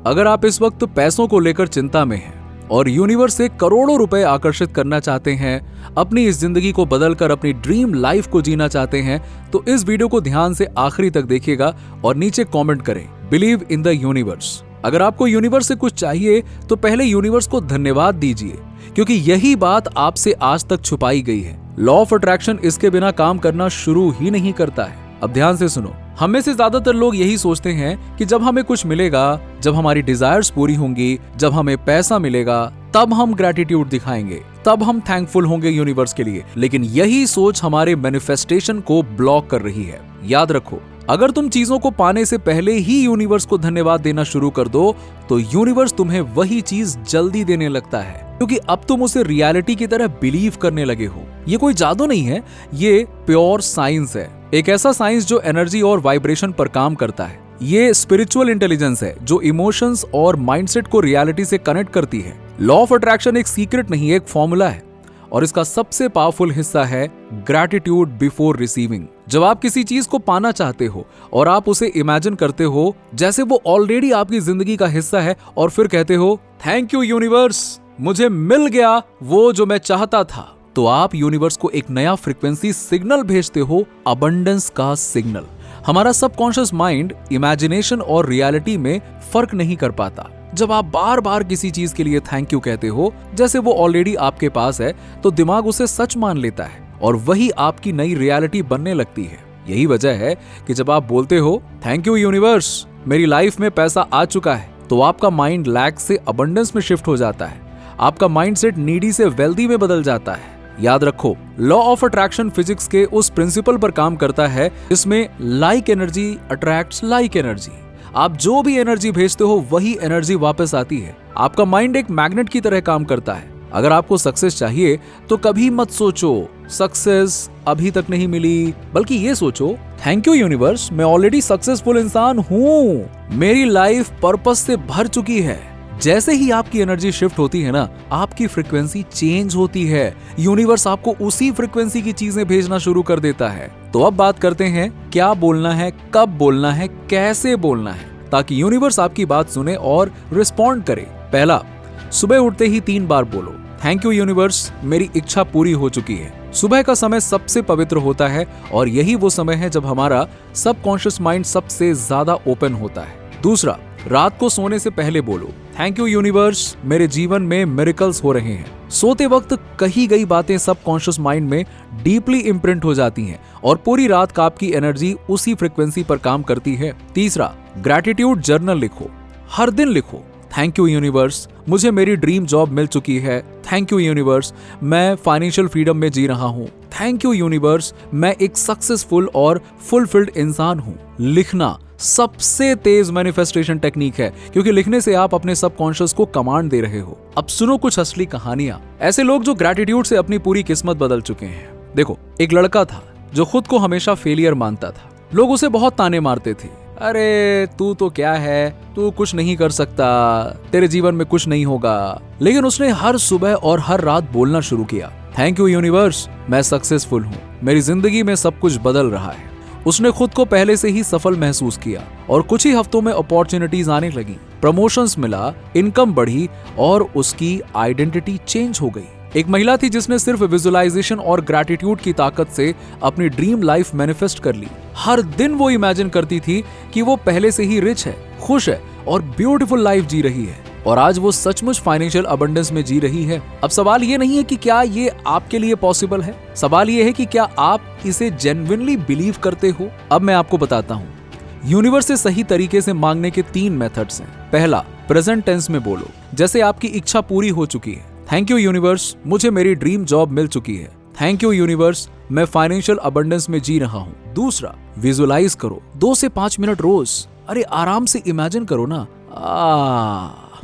अगर आप इस वक्त पैसों को लेकर चिंता में हैं और यूनिवर्स से करोड़ों रुपए आकर्षित करना चाहते हैं, अपनी इस जिंदगी को बदलकर अपनी ड्रीम लाइफ को जीना चाहते हैं, तो इस वीडियो को ध्यान से आखिरी तक देखिएगा और नीचे कमेंट करें बिलीव इन द यूनिवर्स। अगर आपको यूनिवर्स से कुछ चाहिए तो पहले यूनिवर्स को धन्यवाद दीजिए, क्योंकि यही बात आपसे आज तक छुपाई गई है। लॉ ऑफ अट्रैक्शन इसके बिना काम करना शुरू ही नहीं करता है। अब ध्यान से सुनो, हम में से ज्यादातर लोग यही सोचते हैं कि जब हमें कुछ मिलेगा, जब हमारी डिजायर्स पूरी होंगी, जब हमें पैसा मिलेगा, तब हम ग्रैटिट्यूड दिखाएंगे, तब हम थैंकफुल होंगे यूनिवर्स के लिए। लेकिन यही सोच हमारे मैनिफेस्टेशन को ब्लॉक कर रही है। याद रखो, अगर तुम चीजों को पाने से पहले ही यूनिवर्स को धन्यवाद देना शुरू कर दो तो यूनिवर्स तुम्हें वही चीज जल्दी देने लगता है, क्योंकि अब तुम उसे रियलिटी की तरह बिलीव करने लगे हो। ये कोई जादू नहीं है, ये प्योर साइंस है। एक ऐसा साइंस जो एनर्जी और वाइब्रेशन पर काम करता है। ये स्पिरिचुअल इंटेलिजेंस है जो इमोशंस और माइंडसेट को रियलिटी से कनेक्ट करती है। लॉ ऑफ अट्रैक्शन एक सीक्रेट नहीं, एक फॉर्मूला है और इसका सबसे पावरफुल हिस्सा है ग्रैटिट्यूड बिफोर रिसीविंग। जब आप किसी चीज को पाना चाहते हो और आप उसे इमेजिन करते हो जैसे वो ऑलरेडी आपकी जिंदगी का हिस्सा है और फिर कहते हो थैंक यू यूनिवर्स, मुझे मिल गया वो जो मैं चाहता था, तो आप यूनिवर्स को एक नया फ्रीक्वेंसी सिग्नल भेजते हो, अबंडेंस का सिग्नल। हमारा सबकॉन्शियस माइंड इमेजिनेशन और रियलिटी में फर्क नहीं कर पाता। जब आप बार बार किसी चीज के लिए थैंक यू कहते हो जैसे वो ऑलरेडी आपके पास है, तो दिमाग उसे सच मान लेता है और वही आपकी नई रियलिटी बनने लगती है। यही वजह है कि जब आप बोलते हो थैंक यू यूनिवर्स, मेरी लाइफ में पैसा आ चुका है, तो आपका माइंड लैक से अबंडेंस में शिफ्ट हो जाता है। आपका माइंडसेट नीडी से वेल्दी में बदल जाता है। याद रखो, लॉ ऑफ अट्रैक्शन फिजिक्स के उस प्रिंसिपल पर काम करता है जिसमें like energy attracts like energy. आप जो भी एनर्जी भेजते हो वही एनर्जी वापस आती है। आपका माइंड एक मैग्नेट की तरह काम करता है। अगर आपको सक्सेस चाहिए तो कभी मत सोचो सक्सेस अभी तक नहीं मिली, बल्कि ये सोचो थैंक यू यूनिवर्स, मैं ऑलरेडी सक्सेसफुल इंसान हूँ, मेरी लाइफ पर्पस से भर चुकी है। जैसे ही आपकी एनर्जी शिफ्ट होती है ना, आपकी फ्रीक्वेंसी चेंज होती है। यूनिवर्स आपको उसी फ्रीक्वेंसी की चीजें भेजना शुरू कर देता है। तो अब बात करते हैं क्या बोलना है, कब बोलना है, कैसे बोलना है, ताकि यूनिवर्स आपकी बात सुने और रिस्पॉन्ड करे। पहला, सुबह उठते ही 3 बार बोलो थैंक यू यूनिवर्स, मेरी इच्छा पूरी हो चुकी है। सुबह का समय सबसे पवित्र होता है और यही वो समय है जब हमारा सबकॉन्शियस माइंड सबसे ज्यादा ओपन होता है। दूसरा, रात को सोने से पहले बोलो थैंक यू यूनिवर्स, मेरे जीवन में मिरेकल्स हो रहे हैं। सोते वक्त कही गई बातें सबकॉन्शियस माइंड में डीपली इम्प्रिंट हो जाती हैं और पूरी रात का आपकी एनर्जी उसी फ्रीक्वेंसी पर काम करती है। तीसरा, ग्रैटिट्यूड जर्नल लिखो, हर दिन लिखो थैंक यू यूनिवर्स, मुझे मेरी ड्रीम जॉब मिल चुकी है। थैंक यू यूनिवर्स, मैं फाइनेंशियल फ्रीडम में जी रहा हूँ। थैंक यू यूनिवर्स, मैं एक सक्सेसफुल और फुलफिल्ड इंसान हूँ। लिखना सबसे तेज मैनिफेस्टेशन टेक्निक है, क्योंकि लिखने से आप अपने सबकॉन्शियस को कमांड दे रहे हो। अब सुनो कुछ असली कहानियां, ऐसे लोग जो ग्रैटिट्यूड से अपनी पूरी किस्मत बदल चुके हैं। देखो, एक लड़का था जो खुद को हमेशा फेलियर मानता था। लोग उसे बहुत ताने मारते थे, अरे तू तो क्या है, तू कुछ नहीं कर सकता, तेरे जीवन में कुछ नहीं होगा। लेकिन उसने हर सुबह और हर रात बोलना शुरू किया थैंक यू यूनिवर्स, मैं सक्सेसफुल हूँ, मेरी जिंदगी में सब कुछ बदल रहा है। उसने खुद को पहले से ही सफल महसूस किया और कुछ ही हफ्तों में अपॉर्चुनिटीज आने लगी, प्रमोशंस मिला, इनकम बढ़ी और उसकी आइडेंटिटी चेंज हो गई। एक महिला थी जिसने सिर्फ विजुअलाइजेशन और ग्रैटिट्यूड की ताकत से अपनी ड्रीम लाइफ मैनिफेस्ट कर ली। हर दिन वो इमेजिन करती थी कि वो पहले से ही रिच है, खुश है और ब्यूटीफुल लाइफ जी रही है, और आज वो सचमुच फाइनेंशियल अबंडेंस में जी रही है। अब सवाल ये नहीं है कि क्या ये आपके लिए पॉसिबल है, सवाल ये है कि क्या आप इसे जेन्युइनली बिलीव करते हो। अब मैं आपको बताता हूँ, यूनिवर्स से सही तरीके से मांगने के 3 मेथड्स हैं। पहला, प्रेजेंट टेंस में बोलो, जैसे आपकी इच्छा पूरी हो चुकी है। थैंक यू यूनिवर्स, मुझे मेरी ड्रीम जॉब मिल चुकी है। थैंक यू यूनिवर्स, मैं फाइनेंशियल अबंडेंस में जी रहा हूँ। दूसरा, विजुअलाइज करो 2 से 5 मिनट रोज। अरे आराम से इमेजिन करो ना,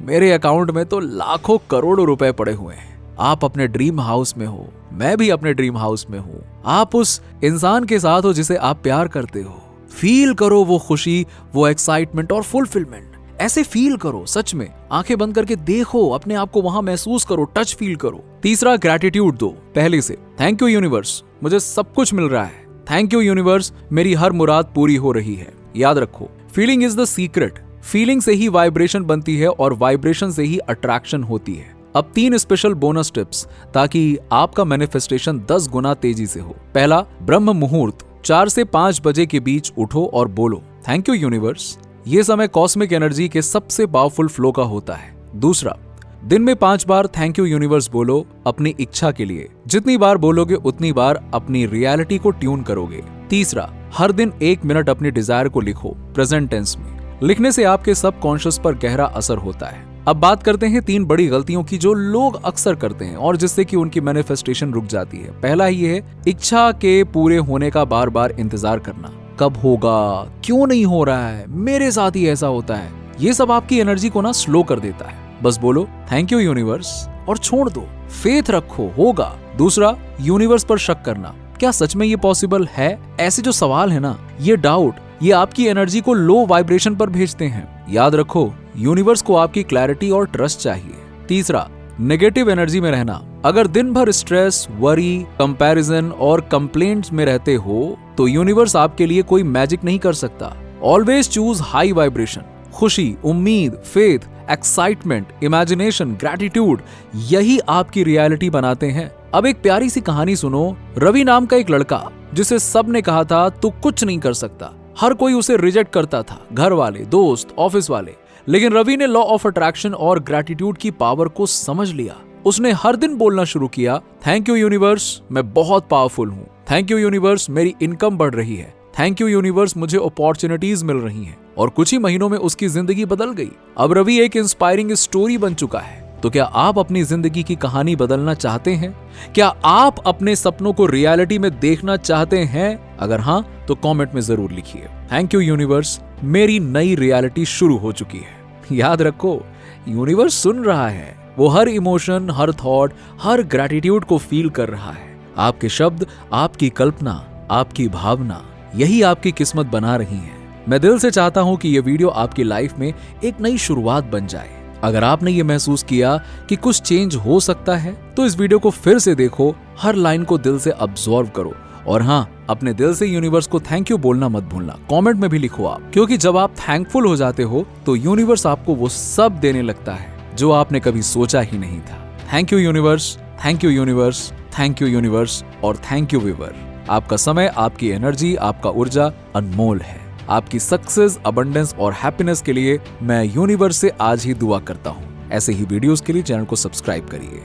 मेरे अकाउंट में तो लाखों करोड़ों रुपए पड़े हुए हैं। आप अपने ड्रीम हाउस में हो, मैं भी अपने ड्रीम हाउस में हूँ। आप उस इंसान के साथ हो जिसे आप प्यार करते हो। फील करो वो खुशी, वो एक्साइटमेंट और फुलफिलमेंट। ऐसे फील करो, सच में आंखें बंद करके देखो, अपने आप को वहां महसूस करो, टच फील करो। तीसरा, ग्रैटिट्यूड दो पहले से। थैंक यू यूनिवर्स, मुझे सब कुछ मिल रहा है। थैंक यू यूनिवर्स, मेरी हर मुराद पूरी हो रही है। याद रखो, feeling is the secret, feeling से ही वाइब्रेशन बनती है और वाइब्रेशन से ही अट्रैक्शन होती है। अब 3 स्पेशल बोनस टिप्स ताकि आपका मैनिफेस्टेशन 10 गुना तेजी से हो। पहला, ब्रह्म मुहूर्त 4 से 5 बजे के बीच उठो और बोलो थैंक यू यूनिवर्स। ये समय कॉस्मिक एनर्जी के सबसे पावरफुल फ्लो का होता है। दूसरा, दिन में 5 बार थैंक यू यूनिवर्स बोलो अपनी इच्छा के लिए। जितनी बार बोलोगे उतनी बार अपनी रियलिटी को ट्यून करोगे। तीसरा, हर दिन 1 मिनट अपनी डिजायर को लिखो प्रेजेंट टेंस में। लिखने से आपके सबकॉन्शियस पर गहरा असर होता है। अब बात करते हैं 3 बड़ी गलतियों की जो लोग अक्सर करते हैं और जिससे कि उनकी मैनिफेस्टेशन रुक जाती है। पहला ही है इच्छा के पूरे होने का बार बार इंतजार करना। कब होगा, क्यों नहीं हो रहा है, मेरे साथ ही ऐसा होता है। ये सब आपकी एनर्जी को ना स्लो कर देता है। बस बोलो थैंक यू यूनिवर्स और छोड़ दो, फेथ रखो, होगा। दूसरा, यूनिवर्स पर शक करना। क्या सच में ये पॉसिबल है? ऐसे जो सवाल है ना, ये डाउट, ये आपकी एनर्जी को लो वाइब्रेशन पर भेजते हैं। याद रखो, यूनिवर्स को आपकी क्लैरिटी और ट्रस्ट चाहिए। तीसरा, नेगेटिव एनर्जी में रहना। अगर दिन भर स्ट्रेस, वरी, कंपैरिजन और कंप्लेंट्स में रहते हो तो यूनिवर्स आपके लिए कोई मैजिक नहीं कर सकता। Always choose high vibration. खुशी, उम्मीद, फेथ, एक्साइटमेंट, इमेजिनेशन, ग्रैटिट्यूड, यही आपकी रियलिटी बनाते हैं। अब एक प्यारी सी कहानी सुनो। रवि नाम का एक लड़का जिसे सबने कहा था तू कुछ नहीं कर सकता। हर कोई उसे रिजेक्ट करता था, घर वाले, दोस्त, ऑफिस वाले। लेकिन रवि ने लॉ ऑफ अट्रैक्शन और ग्रैटिट्यूड की पावर को समझ लिया। उसने हर दिन बोलना शुरू किया थैंक यू यूनिवर्स, मैं बहुत पावरफुल हूँ। थैंक यू यूनिवर्स, मेरी इनकम बढ़ रही है। थैंक यू यूनिवर्स, मुझे अपॉर्चुनिटीज मिल रही हैं। और कुछ ही महीनों में उसकी जिंदगी बदल गई। अब रवि एक इंस्पायरिंग स्टोरी बन चुका है। तो क्या आप अपनी जिंदगी की कहानी बदलना चाहते हैं? क्या आप अपने सपनों को रियलिटी में देखना चाहते हैं? अगर हाँ तो कमेंट में जरूर लिखिए थैंक यू यूनिवर्स, मेरी नई रियलिटी शुरू हो चुकी है। याद रखो, यूनिवर्स सुन रहा है। वो हर इमोशन, हर थॉट, हर ग्रैटिट्यूड को फील कर रहा है। आपके शब्द, आपकी कल्पना, आपकी भावना, यही आपकी किस्मत बना रही है। मैं दिल से चाहता हूं कि ये वीडियो आपकी लाइफ में एक नई शुरुआत बन जाए। अगर आपने ये महसूस किया कि कुछ चेंज हो सकता है तो इस वीडियो को फिर से देखो, हर लाइन को दिल से अब्सॉर्व करो और हाँ, अपने दिल से यूनिवर्स को थैंक यू बोलना मत भूलना। कमेंट में भी लिखो आप, क्योंकि जब आप थैंकफुल हो जाते हो तो यूनिवर्स आपको वो सब देने लगता है जो आपने कभी सोचा ही नहीं था। Thank you universe, thank you universe, thank you universe और थैंक यू व्यूअर। आपका समय, आपकी एनर्जी, आपका ऊर्जा अनमोल है। आपकी सक्सेस, अबंडेंस और हैप्पीनेस के लिए मैं यूनिवर्स से आज ही दुआ करता हूँ। ऐसे ही वीडियोस के लिए चैनल को सब्सक्राइब करिए।